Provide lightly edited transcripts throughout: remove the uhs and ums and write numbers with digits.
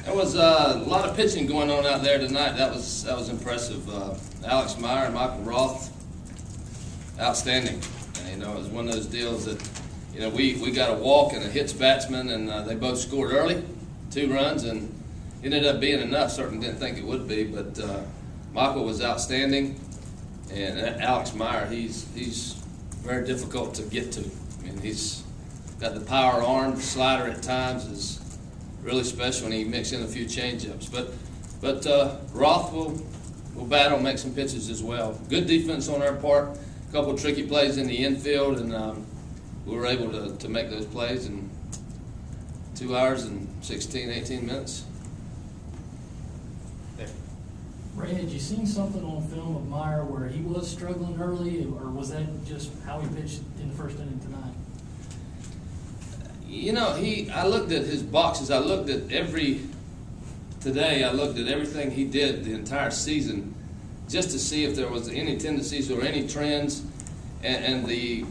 There was a lot of pitching going on out there tonight. That was impressive. Alex Meyer and Michael Roth, outstanding. And, it was one of those deals that, we got a walk and a hits batsman, and they both scored early, 2 runs, and it ended up being enough. Certainly didn't think it would be, but Michael was outstanding, and Alex Meyer, he's very difficult to get to. I mean, he's got the power arm, the slider at times is really special, and he mixed in a few changeups. But Roth will battle, make some pitches as well. Good defense on our part. A couple of tricky plays in the infield, and we were able to make those plays in 2 hours and 16, 18 minutes. Ray, had you seen something on film of Meyer where he was struggling early, or was that just how he pitched in the first inning tonight? I looked at his boxes. I looked at everything he did the entire season just to see if there was any tendencies or any trends. And the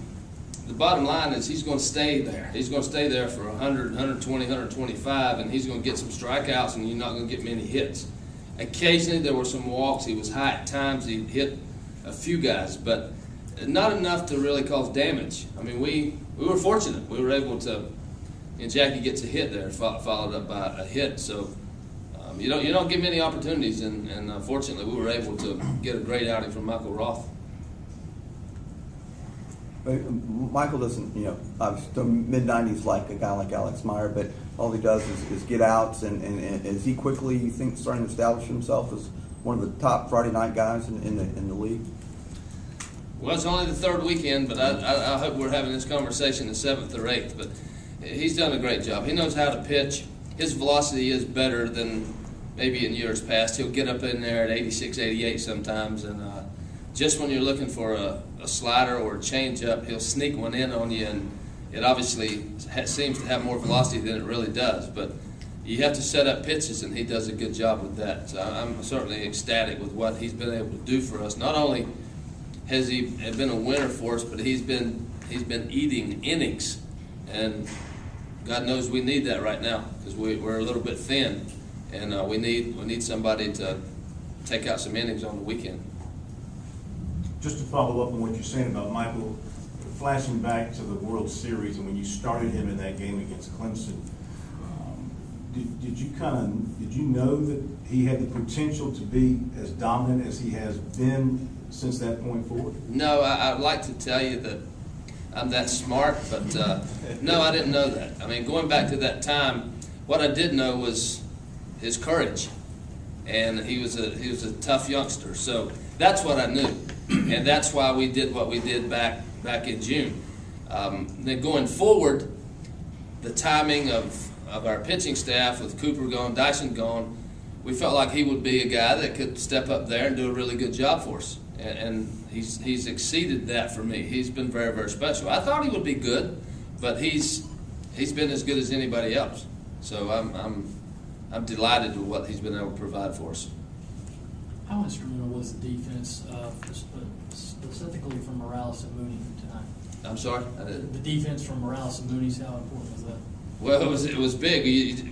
bottom line is he's going to stay there. He's going to stay there for 100, 120, 125, and he's going to get some strikeouts, and you're not going to get many hits. Occasionally there were some walks. He was high at times. He hit a few guys, but not enough to really cause damage. I mean, we were fortunate. We were able to, and Jackie gets a hit there, followed up by a hit. So you don't get many opportunities, and fortunately we were able to get a great outing from Michael Roth. Michael doesn't, obviously the mid-90s like a guy like Alex Meyer, but all he does is get outs, and is he quickly, you think, starting to establish himself as one of the top Friday night guys in the league? Well, it's only the 3rd weekend, but I hope we're having this conversation the 7th or 8th. But he's done a great job. He knows how to pitch. His velocity is better than maybe in years past. He'll get up in there at 86, 88 sometimes, and just when you're looking for a slider or a changeup, he'll sneak one in on you, and it obviously seems to have more velocity than it really does. But you have to set up pitches, and he does a good job with that. So I'm certainly ecstatic with what he's been able to do for us. Not only has he been a winner for us, but he's been eating innings, and God knows we need that right now because we're a little bit thin, and we need somebody to take out some innings on the weekend. Just to follow up on what you're saying about Michael, flashing back to the World Series and when you started him in that game against Clemson, did you know that he had the potential to be as dominant as he has been since that point forward? No, I'd like to tell you that I'm that smart, but no, I didn't know that. I mean, going back to that time, what I did know was his courage, and he was a tough youngster. So that's what I knew, and that's why we did what we did back in June. Then going forward, the timing of our pitching staff with Cooper gone, Dyson gone, we felt like he would be a guy that could step up there and do a really good job for us. And he's exceeded that for me. He's been very, very special. I thought he would be good, but he's been as good as anybody else. So I'm delighted with what he's been able to provide for us. How instrumental was the defense, specifically from Morales and Mooney tonight? I'm sorry? I didn't. The defense from Morales and Mooney, how important was that? Well, it was big.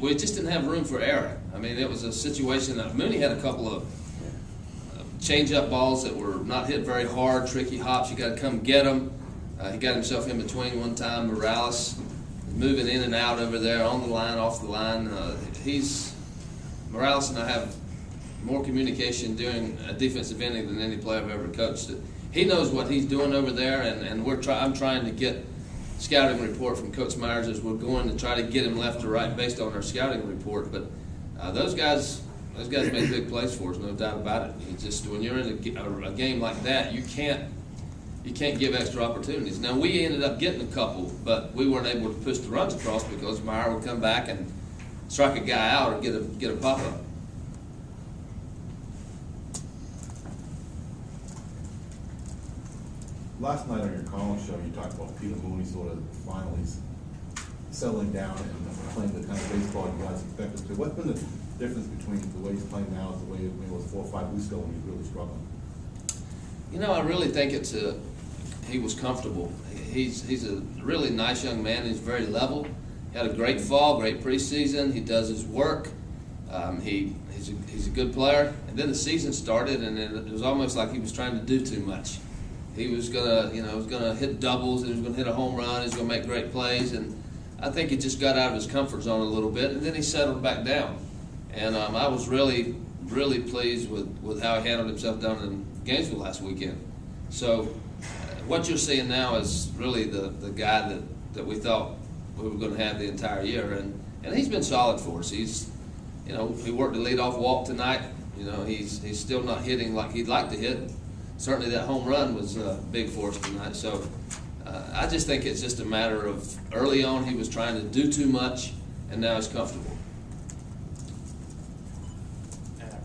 We just didn't have room for error. I mean, it was a situation that Mooney had a couple of change-up balls that were not hit very hard, tricky hops. You got to come get them. He got himself in between one time. Morales moving in and out over there, on the line, off the line. Morales and I have more communication during a defensive inning than any player I've ever coached. He knows what he's doing over there, and I'm trying to get scouting report from Coach Myers as we're going to try to get him left or right based on our scouting report. But those guys make big plays for us, no doubt about it. It's just when you're in a game like that, you can't give extra opportunities. Now we ended up getting a couple, but we weren't able to push the runs across because Meyer would come back and strike a guy out or get a pop up. Last night on your column show, you talked about Peter Mooney sort of finally settling down and playing the kind of baseball you guys expected to. What's been the difference between the way he's playing now and the way it was 4 or 5 weeks ago when he was really struggling? I really think he was comfortable. He's a really nice young man. He's very level. He had a great fall, great preseason. He does his work. He's a good player. And then the season started, and it was almost like he was trying to do too much. He was gonna hit doubles, and he was gonna hit a home run, he was gonna make great plays, and I think he just got out of his comfort zone a little bit, and then he settled back down. And I was really pleased with how he handled himself down in Gainesville last weekend. So what you're seeing now is really the guy that we thought we were going to have the entire year, and he's been solid for us. He worked the leadoff walk tonight. He's still not hitting like he'd like to hit. Certainly that home run was big for us tonight. So I just think it's just a matter of early on he was trying to do too much, and now he's comfortable.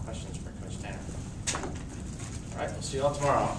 Questions for Coach Tanner? All right, we'll see you all tomorrow.